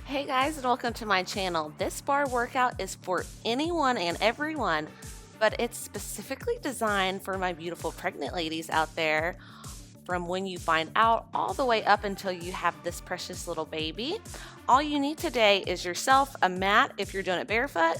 Hey guys, and welcome to my channel. This bar workout is for anyone and everyone, but it's specifically designed for my beautiful pregnant ladies out there, from when you find out all the way up until you have this precious little baby. All you need today is yourself, a mat if you're doing it barefoot,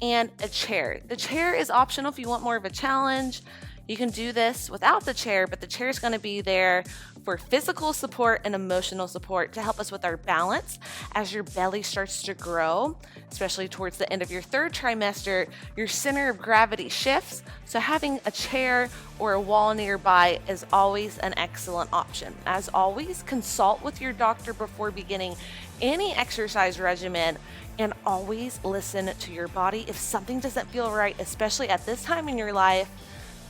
and a chair. The chair is optional if you want more of a challenge. You can do this without the chair, but the chair is going to be there for physical support and emotional support to help us with our balance as your belly starts to grow, especially towards the end of your third trimester. Your center of gravity shifts, so having a chair or a wall nearby is always an excellent option. As always, consult with your doctor before beginning any exercise regimen, and always listen to your body. If something doesn't feel right, especially at this time in your life,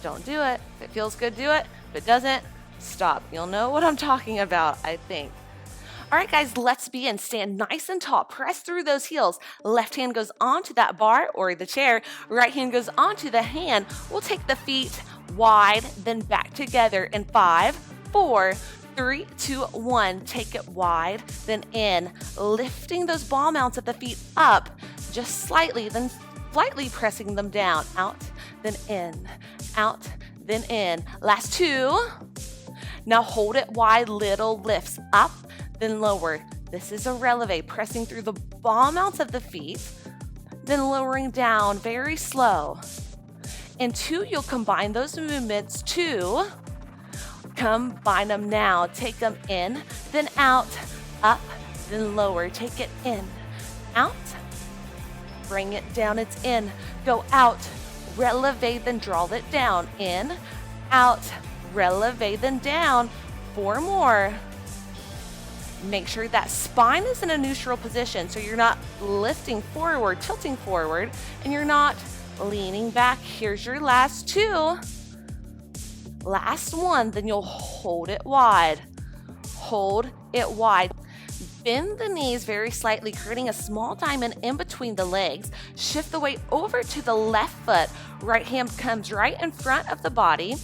don't do it. If it feels good, do it. If it doesn't, stop. You'll know what I'm talking about, I think. All right, guys, let's begin. Stand nice and tall. Press through those heels. Left hand goes onto that bar or the chair. Right hand goes onto the hand. We'll take the feet wide, then back together in 5, 4, 3, 2, 1. Take it wide, then in. Lifting those ball mounts of the feet up just slightly, then slightly pressing them down. Out, then in. Out, then in. Last 2. Now hold it wide, little lifts up, then lower. This is a releve, pressing through the ball mounts of the feet, then lowering down very slow. In 2, you'll combine those movements. 2, combine them now. Take them in, then out, up, then lower. Take it in, out, bring it down, it's in. Go out, releve, then draw it down. In, out, releve, then down. 4 more. Make sure that spine is in a neutral position, so you're not lifting forward, tilting forward, and you're not leaning back. Here's your last 2. Last 1, then you'll hold it wide. Hold it wide. Bend the knees very slightly, creating a small diamond in between the legs. Shift the weight over to the left foot. Right hand comes right in front of the body.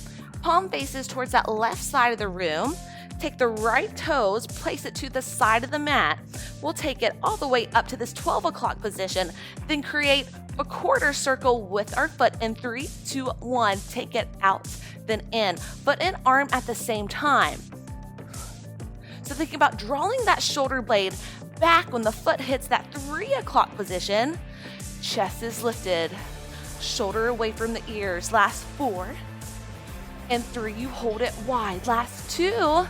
Palm faces towards that left side of the room. Take the right toes, place it to the side of the mat. We'll take it all the way up to this 12 o'clock position, then create a quarter circle with our foot in 3, 2, 1. Take it out, then in. Foot and arm at the same time. So thinking about drawing that shoulder blade back when the foot hits that 3 o'clock position. Chest is lifted, shoulder away from the ears. Last 4 and 3, you hold it wide. Last 2,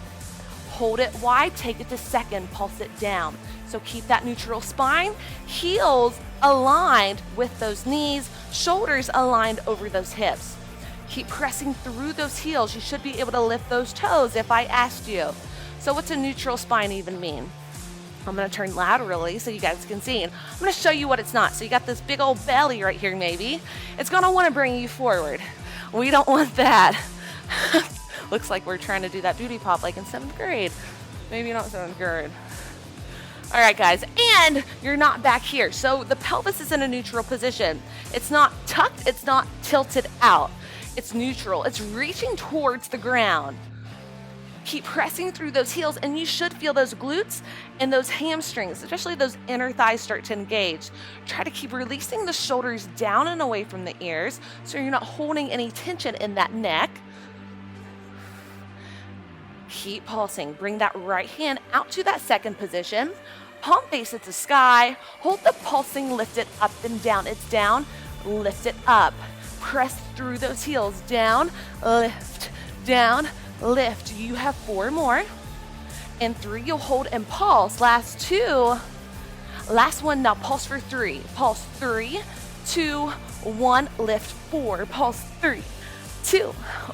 hold it wide, take it to second, pulse it down. So keep that neutral spine, heels aligned with those knees, shoulders aligned over those hips. Keep pressing through those heels. You should be able to lift those toes if I asked you. So what's a neutral spine even mean? I'm gonna turn laterally so you guys can see. And I'm gonna show you what it's not. So you got this big old belly right here maybe. It's gonna wanna bring you forward. We don't want that. Looks like we're trying to do that booty pop like in 7th grade. Maybe not 7th grade. All right, guys, and you're not back here. So the pelvis is in a neutral position. It's not tucked, it's not tilted out. It's neutral, it's reaching towards the ground. Keep pressing through those heels, and you should feel those glutes and those hamstrings, especially those inner thighs, start to engage. Try to keep releasing the shoulders down and away from the ears so you're not holding any tension in that neck. Keep pulsing. Bring that right hand out to that second position. Palm face at the sky. Hold the pulsing, lift it up and down. It's down, lift it up. Press through those heels. Down, lift, down, lift. You have 4 more. And 3, you'll hold and pulse. Last 2. Last 1, now pulse for 3. Pulse 3, 2, 1, lift 4. Pulse 3, 2,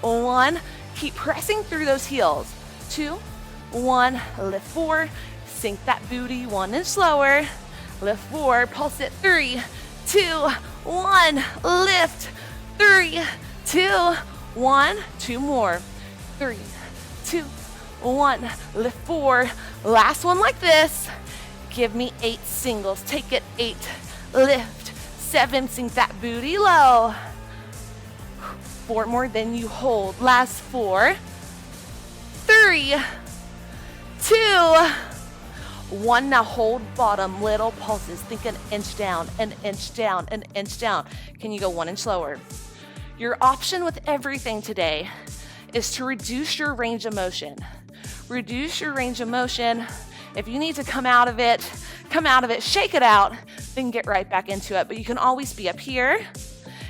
1. Keep pressing through those heels. 2, 1, lift 4. Sink that booty 1 inch slower. Lift 4, pulse it 3, 2, 1, lift 3, 2, 1. 2 more. 3, 2, 1, lift 4. Last one like this. Give me 8 singles. Take it 8, lift 7, sink that booty low. 4 more, then you hold. Last 4, 3, 2, 1, now hold bottom, little pulses. Think an inch down, an inch down, an inch down. Can you go 1 inch lower? Your option with everything today is to reduce your range of motion. Reduce your range of motion. If you need to come out of it, shake it out, then get right back into it. But you can always be up here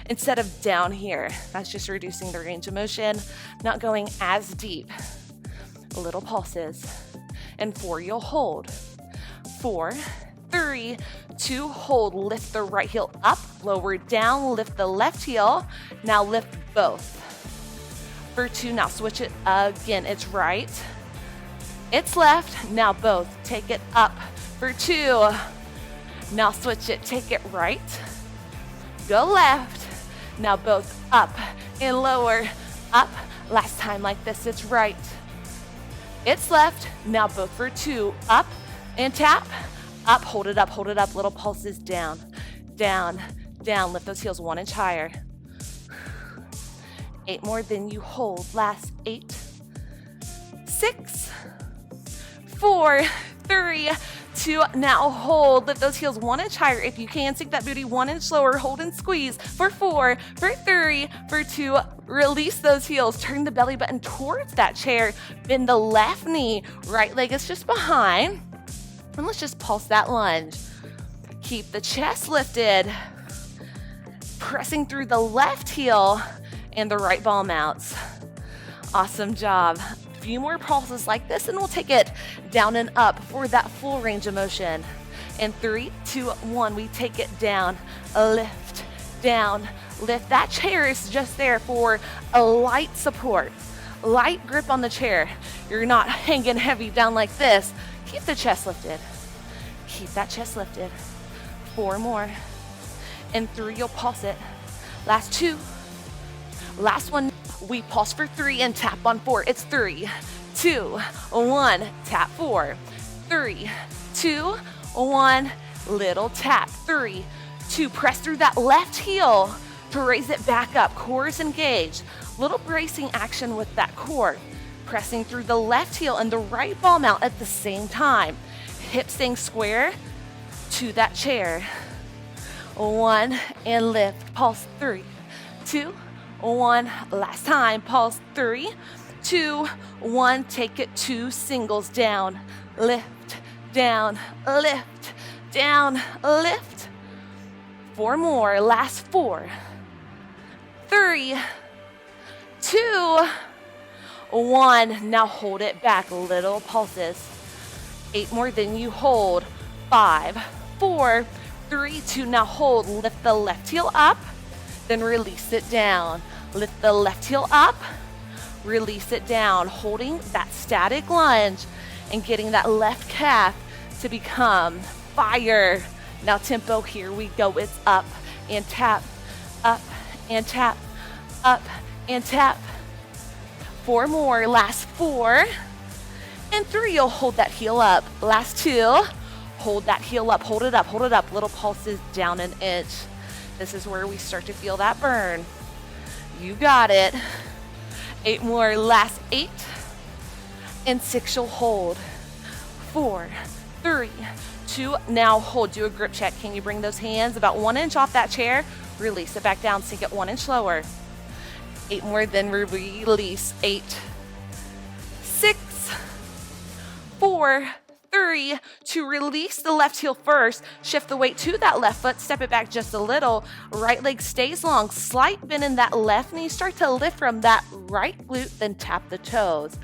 instead of down here. That's just reducing the range of motion, not going as deep. Little pulses. And 4, you'll hold. 4, 3, 2, hold. Lift the right heel up, lower down, lift the left heel. Now lift both. For 2, now switch it again. It's right, it's left, now both. Take it up. For 2, now switch it, take it right, go left, now both up and lower, up. Last time like this, it's right, it's left, now both for 2, up and tap, up, hold it up, little pulses down, down, down. Lift those heels 1 inch higher. 8 more, then you hold. Last 8, 6, 4, 3, 2, now hold. Lift those heels 1 inch higher. If you can, sink that booty 1 inch lower. Hold and squeeze. For 4, for 3, for 2, release those heels. Turn the belly button towards that chair. Bend the left knee. Right leg is just behind. And let's just pulse that lunge. Keep the chest lifted. Pressing through the left heel and the right ball mounts. Awesome job. A few more pulses like this and we'll take it down and up for that full range of motion. In 3, 2, 1, we take it down, lift, down, lift. That chair is just there for a light support, light grip on the chair. You're not hanging heavy down like this. Keep the chest lifted. Keep that chest lifted. 4 more. In 3, you'll pulse it. Last 2. Last one. We pulse for 3 and tap on 4. It's 3, 2, 1. Tap 4. 3, 2, 1. Little tap. 3, 2. Press through that left heel to raise it back up. Core is engaged. Little bracing action with that core. Pressing through the left heel and the right ball mount at the same time. Hips staying square to that chair. 1 and lift. Pulse 3, 2, 1. Last time. Pulse 3, 2, 1. Take it 2 singles down. Lift, down, lift, down, lift. 4 more. Last 4, 3, 2, 1. Now hold it back. Little pulses. 8 more, then you hold. 5, 4, 3, 2. Now hold. Lift the left heel up, then release it down. Lift the left heel up, release it down. Holding that static lunge and getting that left calf to become fire. Now tempo, here we go. It's up and tap, up and tap, up and tap. 4 more. Last 4. And 3, you'll hold that heel up. Last 2, hold that heel up, hold it up, hold it up. Little pulses down an inch. This is where we start to feel that burn. You got it. 8 more. Last 8. And 6, you'll hold. 4, 3, 2, now hold. Do a grip check. Can you bring those hands about 1 inch off that chair? Release it back down, sink it 1 inch lower. 8 more, then release. 8, 6, 4, 3, 2, release the left heel first. Shift the weight to that left foot, step it back just a little. Right leg stays long, slight bend in that left knee. Start to lift from that right glute, then tap the toes.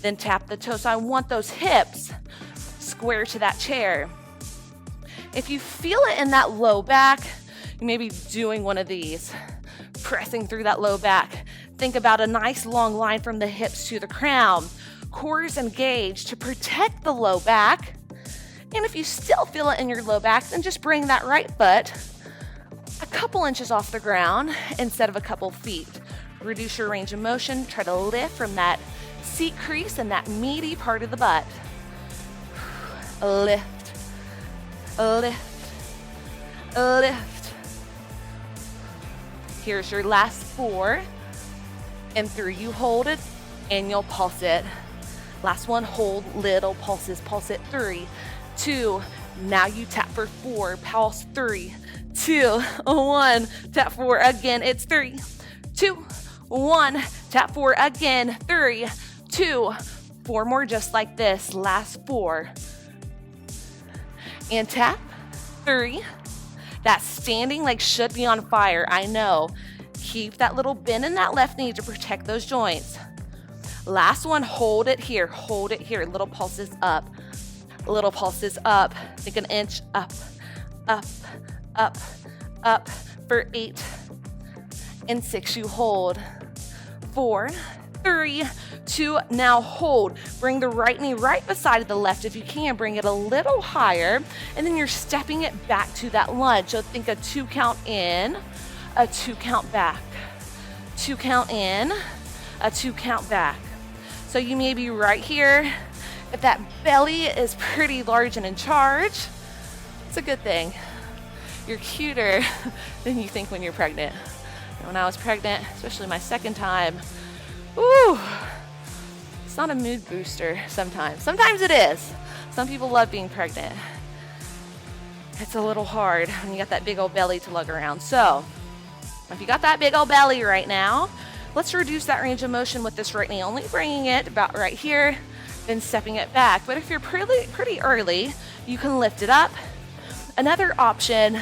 Then tap the toes. So I want those hips square to that chair. If you feel it in that low back, you may be doing one of these. Pressing through that low back. Think about a nice long line from the hips to the crown. Core is engaged to protect the low back. And if you still feel it in your low back, then just bring that right foot a couple inches off the ground instead of a couple feet. Reduce your range of motion. Try to lift from that seat crease and that meaty part of the butt. Lift, lift, lift. Here's your last 4. And 3, you hold it and you'll pulse it. Last one, hold, little pulses. Pulse it. 3, 2. Now you tap for 4. Pulse 3, 2, 1. Tap 4 again. It's 3, 2, 1. Tap 4 again. 3, 2. 4 more just like this. Last 4. And tap. 3. That standing leg should be on fire. I know. Keep that little bend in that left knee to protect those joints. Last one, hold it here. Hold it here. Little pulses up. Little pulses up. Think an inch up, up, up, up for 8 and 6. You hold. 4, 3, 2. Now hold. Bring the right knee right beside the left if you can. Bring it a little higher, and then you're stepping it back to that lunge. So think a 2 count in, a 2 count back, 2 count in, a 2 count back. So you may be right here. If that belly is pretty large and in charge, it's a good thing. You're cuter than you think when you're pregnant. And when I was pregnant, especially my second time, ooh, it's not a mood booster sometimes. Sometimes it is. Some people love being pregnant. It's a little hard when you got that big old belly to lug around. So if you got that big old belly right now, let's reduce that range of motion with this right knee, only bringing it about right here, then stepping it back. But if you're pretty early, you can lift it up. Another option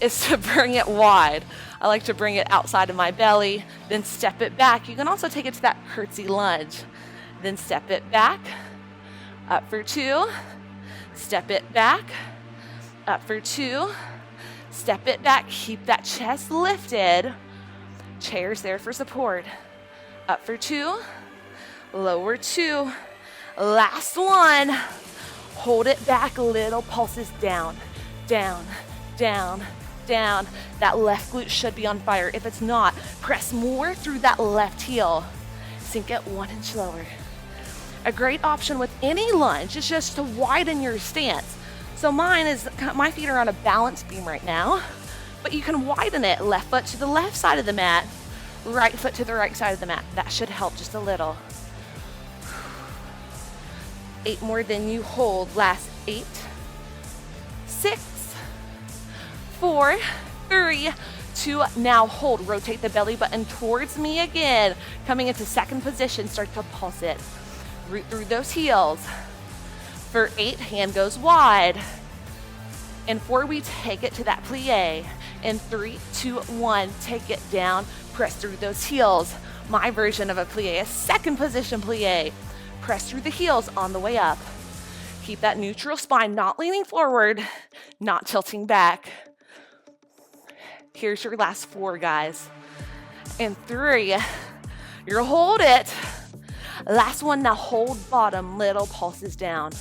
is to bring it wide. I like to bring it outside of my belly, then step it back. You can also take it to that curtsy lunge. Then step it back, up for 2, step it back, up for 2, step it back. Keep that chest lifted. Chairs there for support. Up for 2, lower 2. Last one. Hold it back, little pulses down, down, down, down. That left glute should be on fire. If it's not, press more through that left heel. Sink it 1 inch lower. A great option with any lunge is just to widen your stance. So my feet are on a balance beam right now, but you can widen it. Left foot to the left side of the mat, right foot to the right side of the mat. That should help just a little. 8 more than you hold. Last 8, 6, 4, 3, 2. Now hold. Rotate the belly button towards me again. Coming into second position, start to pulse it. Root through those heels. For 8, hand goes wide. And 4, we take it to that plie. In 3, 2, 1, take it down. Press through those heels. My version of a plie, a second position plie. Press through the heels on the way up. Keep that neutral spine, not leaning forward, not tilting back. Here's your last 4, guys. In 3, you'll hold it. Last one, now hold bottom, little pulses down.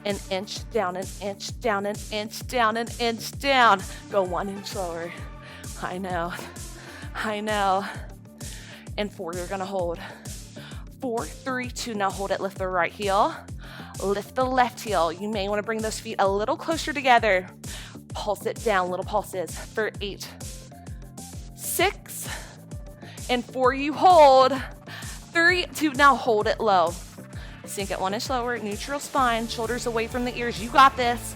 An inch down, an inch down, an inch down, an inch down. Go 1 inch lower. I know. And 4, you're gonna hold. 4, 3, 2, now hold it. Lift the right heel. Lift the left heel. You may want to bring those feet a little closer together. Pulse it down, little pulses. For 8, 6, and 4, you hold. 3, 2, now hold it low. Sink it 1 inch lower, neutral spine, shoulders away from the ears. You got this.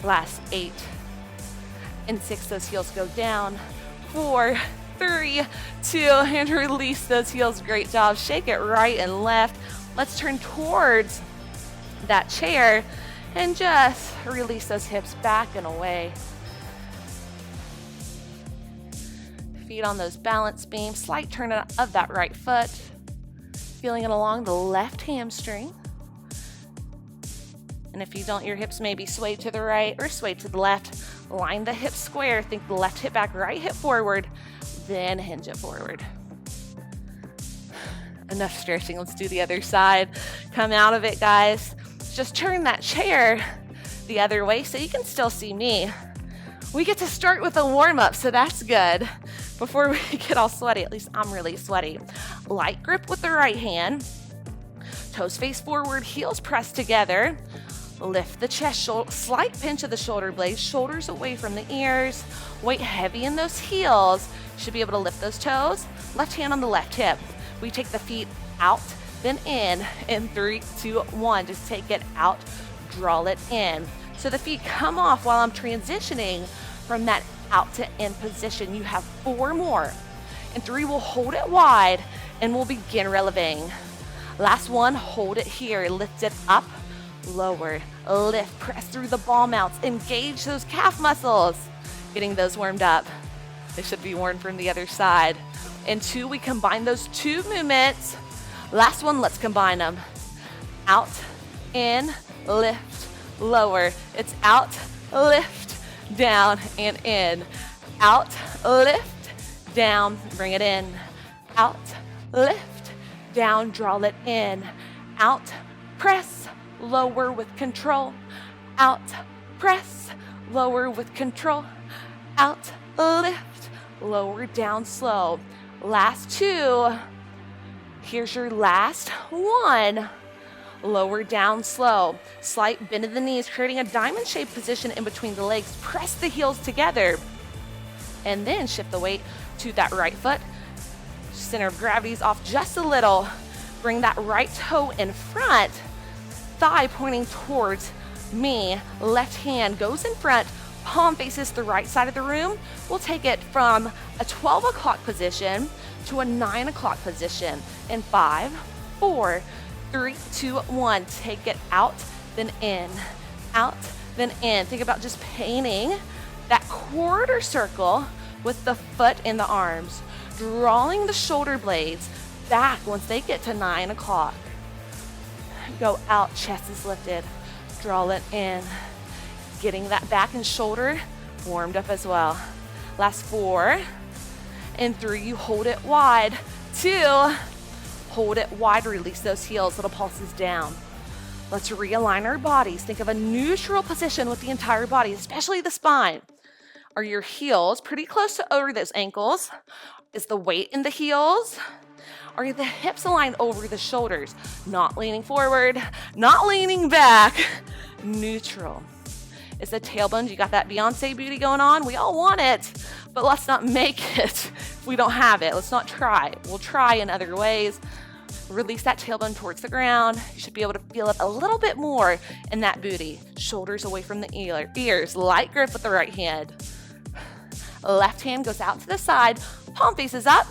Last 8 and 6, those heels go down. 4, 3, 2, and release those heels. Great job. Shake it right and left. Let's turn towards that chair and just release those hips back and away. Feet on those balance beams. Slight turn of that right foot. Feeling it along the left hamstring. And if you don't, your hips may be swayed to the right or swayed to the left. Line the hips square. Think the left hip back, right hip forward. Then hinge it forward. Enough stretching. Let's do the other side. Come out of it, guys. Just turn that chair the other way so you can still see me. We get to start with a warm-up, so that's good. Before we get all sweaty, at least I'm really sweaty. Light grip with the right hand. Toes face forward, heels pressed together. Lift the chest, slight pinch of the shoulder blades, shoulders away from the ears. Weight heavy in those heels. Should be able to lift those toes. Left hand on the left hip. We take the feet out then in 3, 2, 1. Just take it out, draw it in. So the feet come off while I'm transitioning from that out to in position. You have 4 more. In 3, we'll hold it wide and we'll begin releving. Last one, hold it here, lift it up, lower, lift, press through the ball mounts, engage those calf muscles, getting those warmed up. They should be warmed from the other side. In 2, we combine those 2 movements. Last one, let's combine them. Out, in, lift, lower. It's out, lift, down, and in. Out, lift, down, bring it in. Out, lift, down, draw it in. Out, press, lower with control. Out, press, lower with control. Out, lift, lower, down, slow. Last 2. Here's your last 1. Lower, down, slow. Slight bend of the knees, creating a diamond-shaped position in between the legs. Press the heels together. And then shift the weight to that right foot. Center of gravity's off just a little. Bring that right toe in front. Thigh pointing towards me. Left hand goes in front. Palm faces the right side of the room. We'll take it from a 12 o'clock position to a 9 o'clock position. In 5, 4, 3, 2, 1. Take it out, then in. Out, then in. Think about just painting that quarter circle with the foot and the arms. Drawing the shoulder blades back once they get to 9 o'clock. Go out, chest is lifted. Draw it in. Getting that back and shoulder warmed up as well. Last 4. And 3, you hold it wide. 2, hold it wide, release those heels, little pulses down. Let's realign our bodies. Think of a neutral position with the entire body, especially the spine. Are your heels pretty close to over those ankles? Is the weight in the heels? Are the hips aligned over the shoulders? Not leaning forward, not leaning back, neutral. Is the tailbone, you got that Beyonce booty going on? We all want it, but let's not make it if we don't have it. Let's not try. We'll try in other ways. Release that tailbone towards the ground. You should be able to feel it a little bit more in that booty. Shoulders away from the ears. Light grip with the right hand. Left hand goes out to the side. Palm faces up.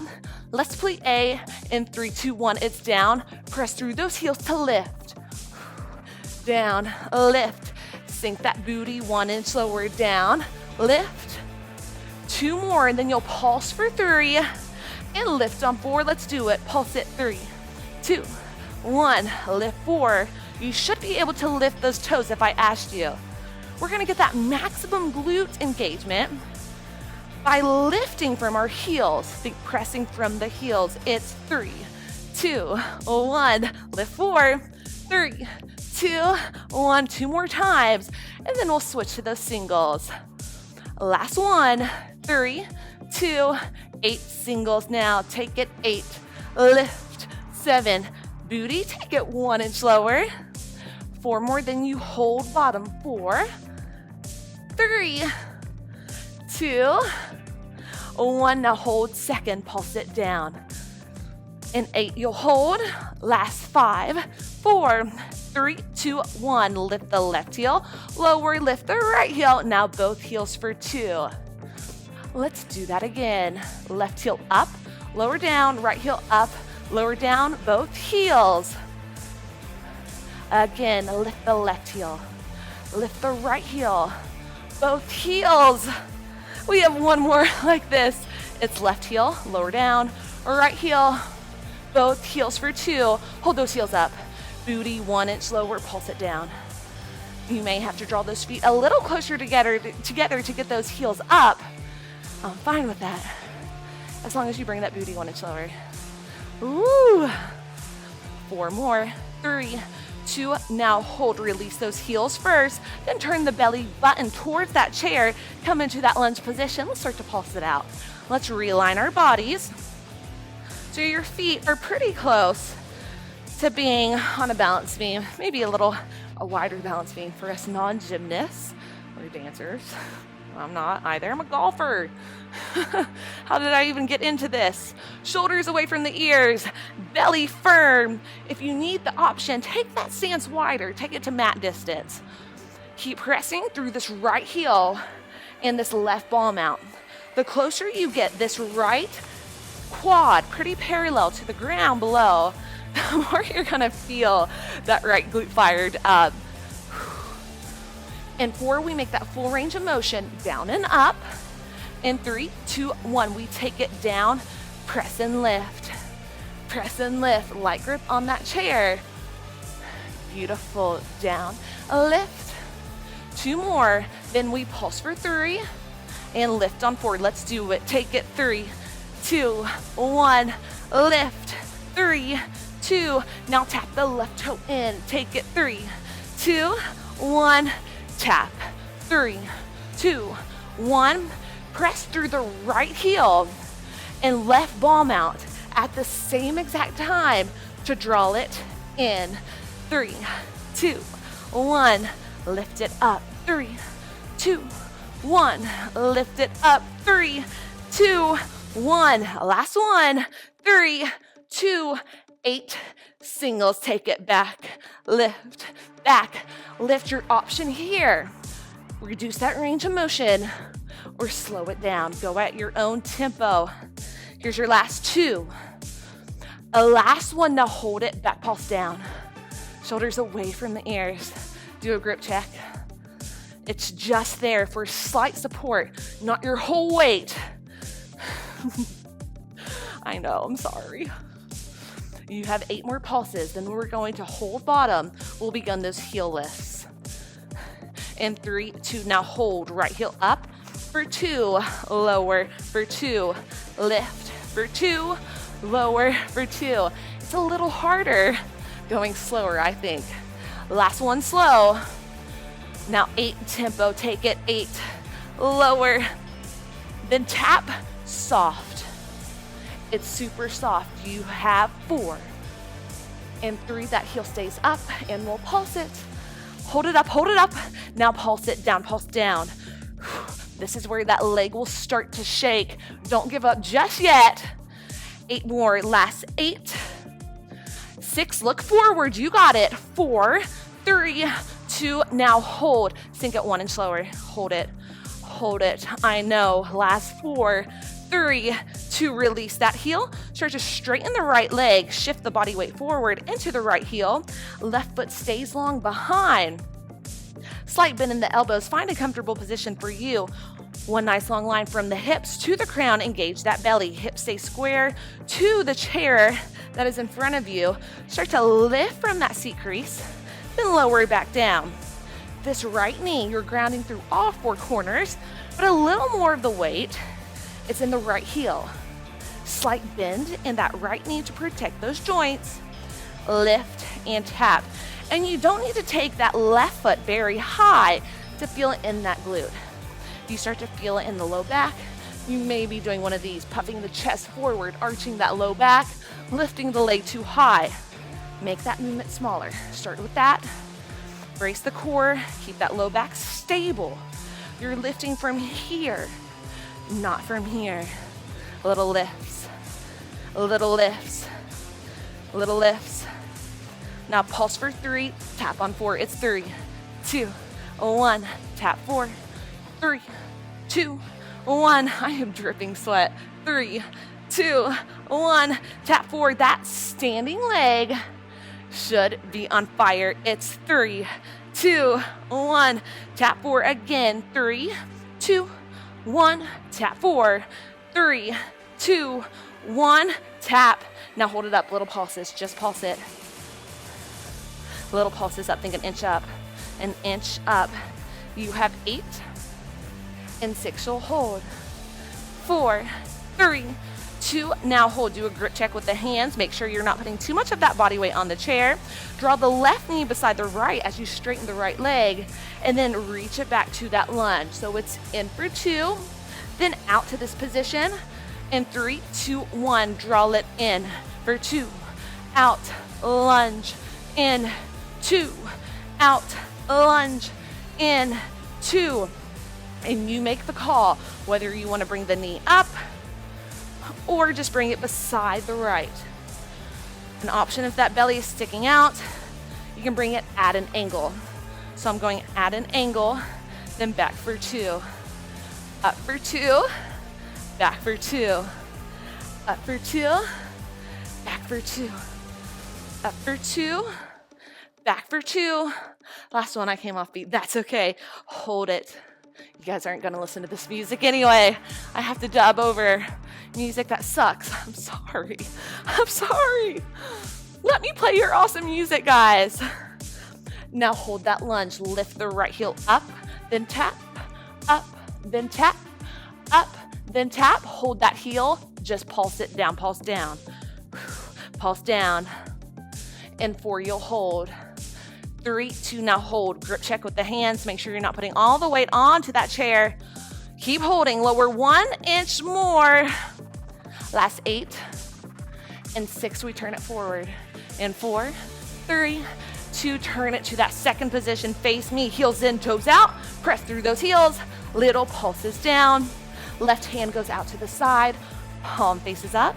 Let's plie in 3, 2, 1. It's down. Press through those heels to lift. Down, lift. Sink that booty 1 inch lower down. Lift. 2 more, and then you'll pulse for 3 and lift on 4. Let's do it. Pulse it. 3, 2, 1. Lift 4. You should be able to lift those toes if I asked you. We're gonna get that maximum glute engagement by lifting from our heels. Think pressing from the heels. It's 3, 2, 1. Lift 4, 3, 2, 1. 2 more times, and then we'll switch to those singles. Last one. 3, 2, 8 singles now. Take it. 8. Lift. 7. Booty. Take it 1 inch lower. 4 more. Then you hold bottom. 4, 3, 2, 1. Now hold second. Pulse it down. In 8, you'll hold. Last 5, 4, 3, 2, 1. Lift the left heel. Lower. Lift the right heel. Now both heels for 2. Let's do that again. Left heel up, lower down, right heel up, lower down, both heels. Again, lift the left heel, lift the right heel, both heels. We have one more like this. It's left heel, lower down, right heel, both heels for 2. Hold those heels up. Booty 1 inch lower, pulse it down. You may have to draw those feet a little closer together to get those heels up. I'm fine with that, as long as you bring that booty 1 inch lower. Ooh. 4 more. 3, 2, now hold, release those heels first, then turn the belly button towards that chair, come into that lunge position. Let's start to pulse it out. Let's realign our bodies so your feet are pretty close to being on a balance beam, maybe a wider balance beam for us non-gymnasts or dancers. I'm not either. I'm a golfer. How did I even get into this? Shoulders away from the ears, belly firm. If you need the option, take that stance wider, take it to mat distance. Keep pressing through this right heel and this left ball mount. The closer you get this right quad pretty parallel to the ground below, the more you're gonna feel that right glute fired up. And 4, we make that full range of motion, down and up. In 3, 2, 1, we take it down, press and lift. Press and lift, light grip on that chair. Beautiful, down, lift. 2 more, then we pulse for 3 and lift on 4. Let's do it, take it, 3, 2, 1, lift, 3, 2. Now tap the left toe in, take it, 3, 2, 1, tap, 3, 2, 1. Press through the right heel and left ball mount at the same exact time to draw it in. 3, 2, 1, lift it up. 3, 2, 1, lift it up. 3, 2, 1. Last one. 3, 2, 8. Singles, take it back, lift, back. Lift your option here. Reduce that range of motion or slow it down. Go at your own tempo. Here's your last 2. A last one, now hold it, back pulse down. Shoulders away from the ears. Do a grip check. It's just there for slight support, not your whole weight. I know, I'm sorry. You have 8 more pulses, then we're going to hold bottom. We'll begin those heel lifts. In 3, 2, now hold, right heel up. For 2, lower, for 2, lift, for 2, lower, for 2. It's a little harder going slower, I think. Last one, slow. Now 8, tempo, take it, 8, lower, then tap, soft. It's super soft. You have 4. And 3, that heel stays up, and we'll pulse it. Hold it up, hold it up. Now pulse it down, pulse down. This is where that leg will start to shake. Don't give up just yet. 8 more, last 8. 6, look forward, you got it. 4, 3, 2, now hold. Sink it 1 inch slower, hold it, hold it. I know, last 4, 3, 2, release that heel. Start to straighten the right leg, shift the body weight forward into the right heel. Left foot stays long behind. Slight bend in the elbows, find a comfortable position for you. One nice long line from the hips to the crown, engage that belly. Hips stay square to the chair that is in front of you. Start to lift from that seat crease, then lower it back down. This right knee, you're grounding through all 4 corners, but a little more of the weight, it's in the right heel. Slight bend in that right knee to protect those joints. Lift and tap. And you don't need to take that left foot very high to feel it in that glute. You start to feel it in the low back. You may be doing one of these, puffing the chest forward, arching that low back, lifting the leg too high. Make that movement smaller. Start with that. Brace the core, keep that low back stable. You're lifting from here, not from here. Little lifts, little lifts, little lifts. Now pulse for 3, tap on 4. It's 3, 2, 1, tap 4, 3, 2, 1. I am dripping sweat. 3, 2, 1, tap 4. That standing leg should be on fire. It's 3, 2, 1, tap 4 again. 3, 2, 1, tap 4, 3, 2, 1, tap. Now hold it up, little pulses, just pulse it. Little pulses up, think an inch up, an inch up. You have 8 and 6, you'll hold. 4, 3, 2, now hold. Do a grip check with the hands. Make sure you're not putting too much of that body weight on the chair. Draw the left knee beside the right as you straighten the right leg, and then reach it back to that lunge. So it's in for 2, then out to this position. In 3, 2, 1, draw it in for 2, out, lunge, in, 2, out, lunge, in, 2. And you make the call whether you want to bring the knee up or just bring it beside the right. An option if that belly is sticking out, you can bring it at an angle. So I'm going at an angle, then back for 2. Up for 2, back for 2. Up for 2, back for 2. Up for 2, back for 2. Last one, I came off beat. That's okay. Hold it. You guys aren't going to listen to this music anyway. I have to dub over music that sucks. I'm sorry. I'm sorry. Let me play your awesome music, guys. Now hold that lunge. Lift the right heel up, then tap, up, then tap, up, then tap. Hold that heel. Just pulse it down, pulse down. Pulse down. And 4, you'll hold. 3, 2, now hold. Grip check with the hands. Make sure you're not putting all the weight onto that chair. Keep holding. Lower 1 inch more. Last 8. And 6, we turn it forward. And 4, 3, 2, turn it to that second position. Face me, heels in, toes out. Press through those heels. Little pulses down. Left hand goes out to the side. Palm faces up.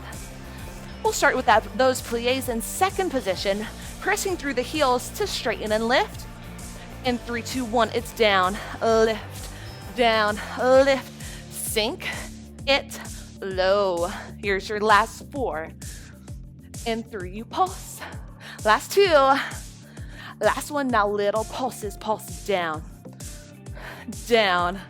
We'll start with those plies in second position, pressing through the heels to straighten and lift. In 3, 2, 1, it's down, lift, down, lift, sink it low. Here's your last 4. In 3, you pulse. Last 2. Last one, now little pulses, pulses down, down.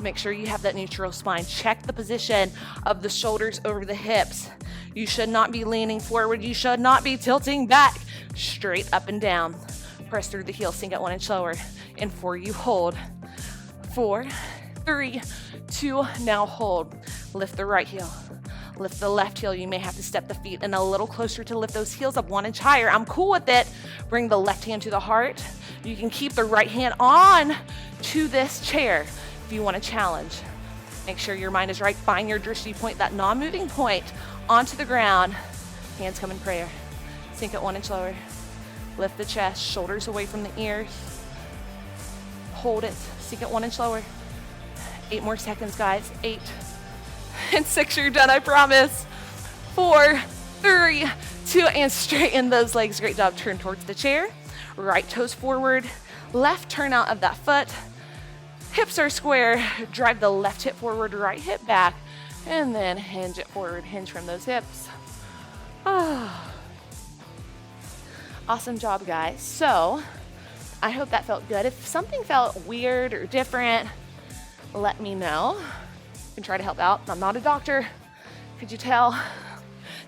Make sure you have that neutral spine. Check the position of the shoulders over the hips. You should not be leaning forward. You should not be tilting back. Straight up and down. Press through the heel, sink it 1 inch lower. In 4, you hold. 4, 3, 2, now hold. Lift the right heel. Lift the left heel. You may have to step the feet in a little closer to lift those heels up 1 inch higher. I'm cool with it. Bring the left hand to the heart. You can keep the right hand on to this chair if you want to challenge. Make sure your mind is right. Find your drishti point, that non-moving point, onto the ground. Hands come in prayer. Sink it 1 inch lower. Lift the chest, shoulders away from the ears. Hold it. Sink it 1 inch lower. 8 more seconds, guys. 8. And 6, you're done, I promise. 4, 3, 2, and straighten those legs. Great job. Turn towards the chair. Right toes forward. Left turn out of that foot. Hips are square. Drive the left hip forward, right hip back, and then hinge it forward. Hinge from those hips. Awesome job, guys. So I hope that felt good. If something felt weird or different, let me know. I can try to help out. I'm not a doctor. Could you tell?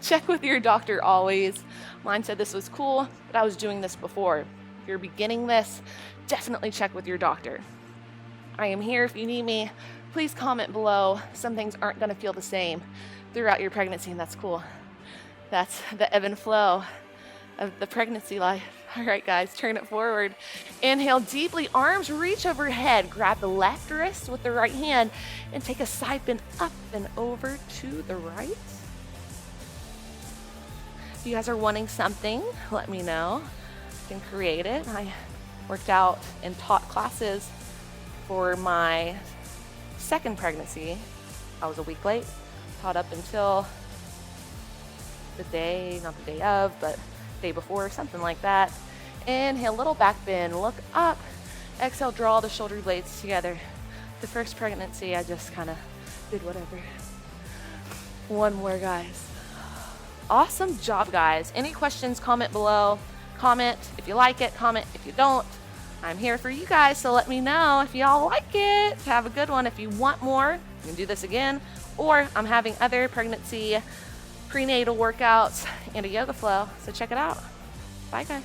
Check with your doctor always. Mine said this was cool, but I was doing this before. If you're beginning this, definitely check with your doctor. I am here if you need me. Please comment below. Some things aren't going to feel the same throughout your pregnancy, and that's cool. That's the ebb and flow of the pregnancy life. All right, guys, turn it forward. Inhale deeply, arms reach overhead. Grab the left wrist with the right hand and take a side bend up and over to the right. If you guys are wanting something, let me know. I can create it. I worked out and taught classes for my second pregnancy. I was a week late. Taught up until the day, not the day of, but day before, something like that. Inhale, little back bend, look up. Exhale, draw the shoulder blades together. The first pregnancy, I just kind of did whatever. One more, guys. Awesome job, guys. Any questions, comment below. Comment if you like it, comment if you don't. I'm here for you guys, so let me know if y'all like it. Have a good one. If you want more, you can do this again. Or I'm having other pregnancy prenatal workouts and a yoga flow, so check it out. Bye, guys.